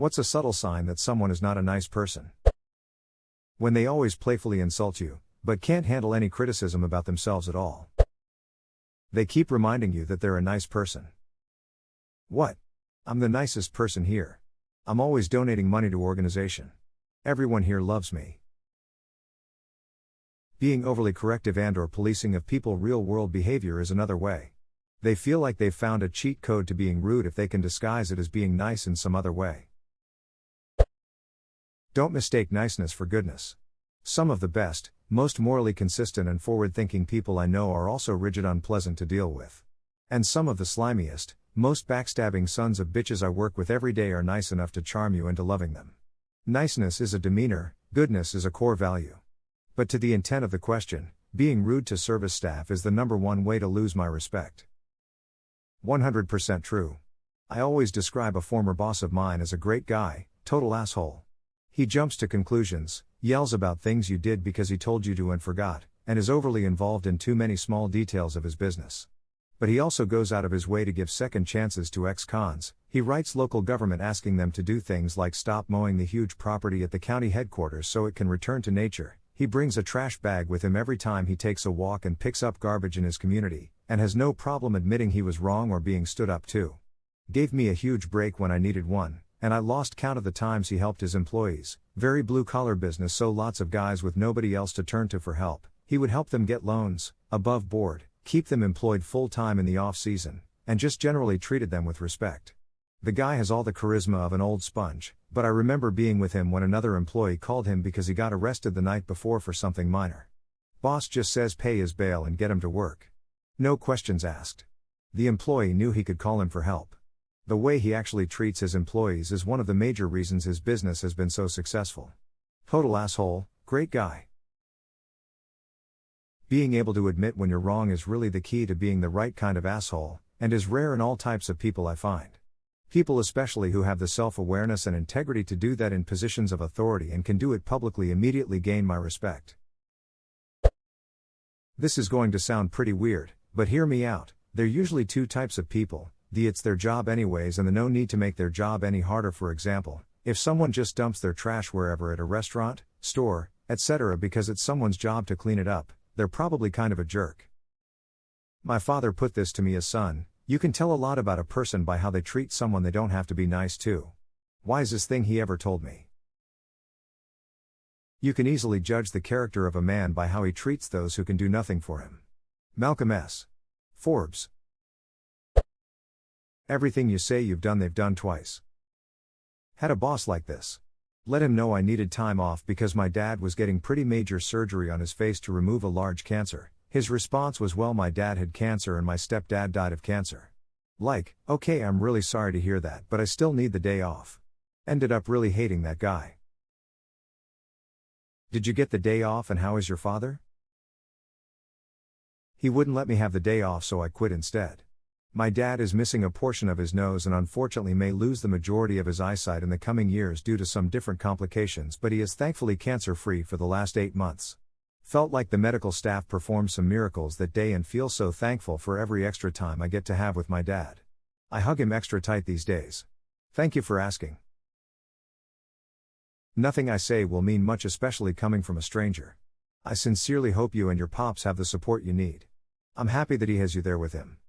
What's a subtle sign that someone is not a nice person? When they always playfully insult you, but can't handle any criticism about themselves at all. They keep reminding you that they're a nice person. What? I'm the nicest person here. I'm always donating money to organization. Everyone here loves me. Being overly corrective and/or policing of people real-world behavior is another way. They feel like they've found a cheat code to being rude if they can disguise it as being nice in some other way. Don't mistake niceness for goodness. Some of the best, most morally consistent and forward-thinking people I know are also rigid, unpleasant to deal with. And some of the slimiest, most backstabbing sons of bitches I work with every day are nice enough to charm you into loving them. Niceness is a demeanor, goodness is a core value. But to the intent of the question, being rude to service staff is the #1 way to lose my respect. 100% true. I always describe a former boss of mine as a great guy, total asshole. He jumps to conclusions, yells about things you did because he told you to and forgot, and is overly involved in too many small details of his business. But he also goes out of his way to give second chances to ex-cons. He writes local government asking them to do things like stop mowing the huge property at the county headquarters so it can return to nature. He brings a trash bag with him every time he takes a walk and picks up garbage in his community, and has no problem admitting he was wrong or being stood up to. Gave me a huge break when I needed one, and I lost count of the times he helped his employees. Very blue-collar business, so lots of guys with nobody else to turn to for help. He would help them get loans, above board, keep them employed full-time in the off-season, and just generally treated them with respect. The guy has all the charisma of an old sponge, but I remember being with him when another employee called him because he got arrested the night before for something minor. Boss just says pay his bail and get him to work. No questions asked. The employee knew he could call him for help. The way he actually treats his employees is one of the major reasons his business has been so successful. Total asshole, great guy. Being able to admit when you're wrong is really the key to being the right kind of asshole, and is rare in all types of people I find. People especially who have the self-awareness and integrity to do that in positions of authority and can do it publicly immediately gain my respect. This is going to sound pretty weird, but hear me out. There are usually two types of people, the it's their job anyways and the no need to make their job any harder. For example, if someone just dumps their trash wherever at a restaurant, store, etc. because it's someone's job to clean it up, they're probably kind of a jerk. My father put this to me as son: you can tell a lot about a person by how they treat someone they don't have to be nice to. Wisest thing he ever told me. You can easily judge the character of a man by how he treats those who can do nothing for him. Malcolm S. Forbes. Everything you say you've done they've done twice. Had a boss like this. Let him know I needed time off because my dad was getting pretty major surgery on his face to remove a large cancer. His response was, well, my dad had cancer and my stepdad died of cancer. Like, okay, I'm really sorry to hear that, but I still need the day off. Ended up really hating that guy. Did you get the day off and how is your father? He wouldn't let me have the day off, so I quit instead. My dad is missing a portion of his nose and unfortunately may lose the majority of his eyesight in the coming years due to some different complications, but he is thankfully cancer-free for the last 8 months. Felt like the medical staff performed some miracles that day and feel so thankful for every extra time I get to have with my dad. I hug him extra tight these days. Thank you for asking. Nothing I say will mean much, especially coming from a stranger. I sincerely hope you and your pops have the support you need. I'm happy that he has you there with him.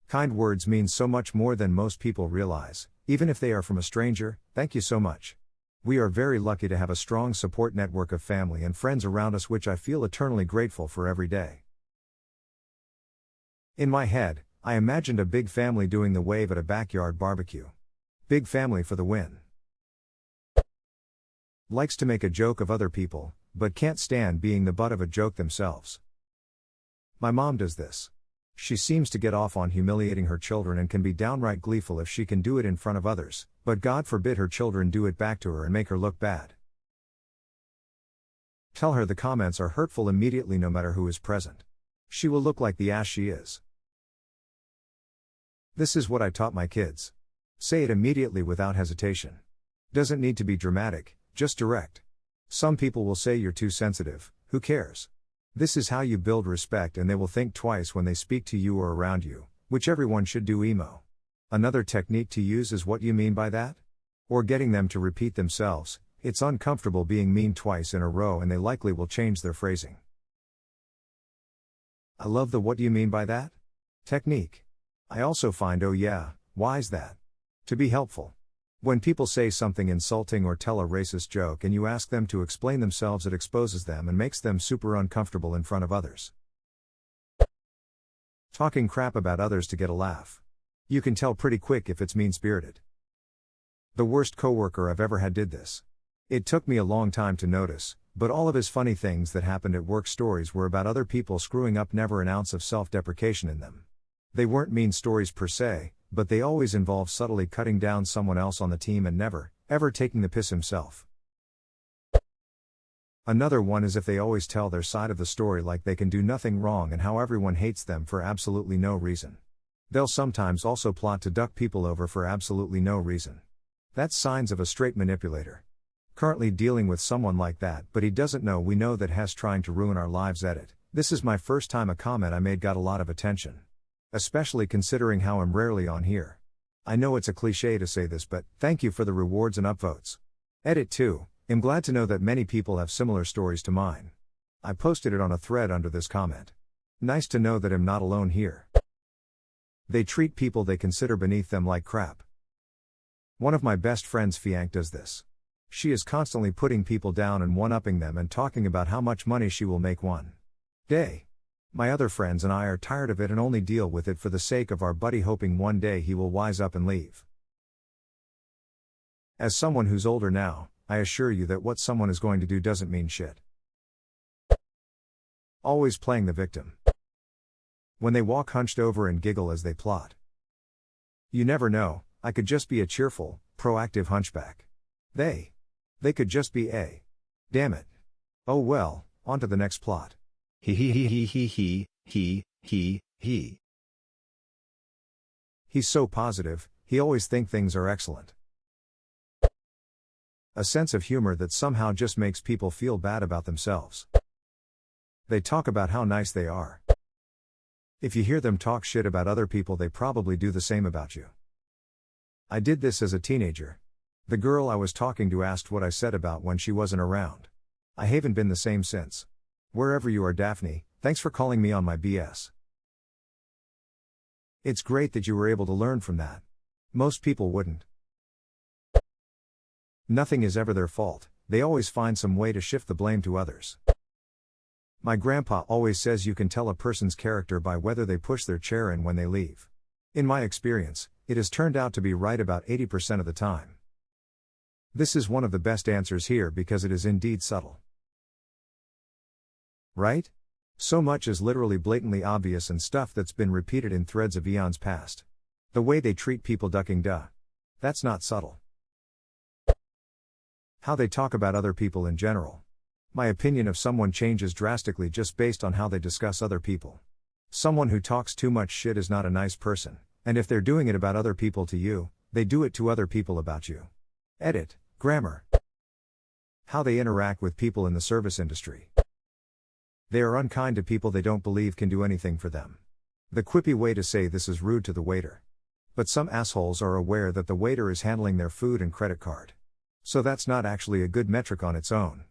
Kind words mean so much more than most people realize, even if they are from a stranger. Thank you so much. We are very lucky to have a strong support network of family and friends around us, which I feel eternally grateful for every day. In my head, I imagined a big family doing the wave at a backyard barbecue. Big family for the win. Likes to make a joke of other people, but can't stand being the butt of a joke themselves. My mom does this. She seems to get off on humiliating her children and can be downright gleeful if she can do it in front of others, but God forbid her children do it back to her and make her look bad. Tell her the comments are hurtful immediately no matter who is present. She will look like the ass she is. This is what I taught my kids. Say it immediately without hesitation. Doesn't need to be dramatic, just direct. Some people will say you're too sensitive, who cares? This is how you build respect and they will think twice when they speak to you or around you, which everyone should do. Emo. Another technique to use is what you mean by that? Or getting them to repeat themselves. It's uncomfortable being mean twice in a row and they likely will change their phrasing. I love the what do you mean by that technique. I also find oh yeah, why's that to be helpful. When people say something insulting or tell a racist joke and you ask them to explain themselves, it exposes them and makes them super uncomfortable in front of others. Talking crap about others to get a laugh. You can tell pretty quick if it's mean-spirited. The worst coworker I've ever had did this. It took me a long time to notice, but all of his funny things that happened at work stories were about other people screwing up, never an ounce of self-deprecation in them. They weren't mean stories per se, but they always involved subtly cutting down someone else on the team and never, ever taking the piss himself. Another one is if they always tell their side of the story like they can do nothing wrong and how everyone hates them for absolutely no reason. They'll sometimes also plot to duck people over for absolutely no reason. That's signs of a straight manipulator. Currently dealing with someone like that, but he doesn't know we know that Hess trying to ruin our lives. Edit. This is my first time a comment I made got a lot of attention. Especially considering how I'm rarely on here. I know it's a cliche to say this, but thank you for the rewards and upvotes. Edit 2. I'm glad to know that many people have similar stories to mine. I posted it on a thread under this comment. Nice to know that I'm not alone here. They treat people they consider beneath them like crap. One of my best friends, Fiank, does this. She is constantly putting people down and one-upping them and talking about how much money she will make one day. My other friends and I are tired of it and only deal with it for the sake of our buddy, hoping one day he will wise up and leave. As someone who's older now, I assure you that what someone is going to do doesn't mean shit. Always playing the victim. When they walk hunched over and giggle as they plot. You never know, I could just be a cheerful, proactive hunchback. They could just be a. Damn it. Oh well, on to the next plot. He. He's so positive, he always think things are excellent. A sense of humor that somehow just makes people feel bad about themselves. They talk about how nice they are. If you hear them talk shit about other people, they probably do the same about you. I did this as a teenager. The girl I was talking to asked what I said about when she wasn't around. I haven't been the same since. Wherever you are, Daphne, thanks for calling me on my BS. It's great that you were able to learn from that. Most people wouldn't. Nothing is ever their fault, they always find some way to shift the blame to others. My grandpa always says you can tell a person's character by whether they push their chair in when they leave. In my experience, it has turned out to be right about 80% of the time. This is one of the best answers here because it is indeed subtle. Right? So much is literally blatantly obvious and stuff that's been repeated in threads of eons past. The way they treat people, ducking duh. That's not subtle. How they talk about other people in general. My opinion of someone changes drastically just based on how they discuss other people. Someone who talks too much shit is not a nice person, and if they're doing it about other people to you, they do it to other people about you. Edit. Grammar. How they interact with people in the service industry. They are unkind to people they don't believe can do anything for them. The quippy way to say this is rude to the waiter. But some assholes are aware that the waiter is handling their food and credit card. So that's not actually a good metric on its own.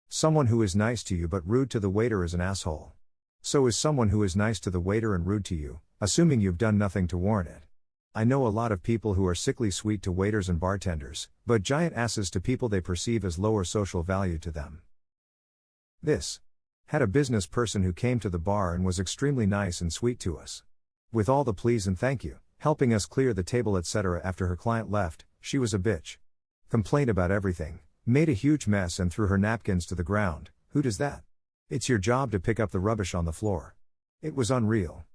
Someone who is nice to you but rude to the waiter is an asshole. So is someone who is nice to the waiter and rude to you, assuming you've done nothing to warrant it. I know a lot of people who are sickly sweet to waiters and bartenders, but giant asses to people they perceive as lower social value to them. This. Had a business person who came to the bar and was extremely nice and sweet to us. With all the please and thank you, helping us clear the table etc. After her client left, she was a bitch. Complained about everything, made a huge mess and threw her napkins to the ground. Who does that? It's your job to pick up the rubbish on the floor. It was unreal.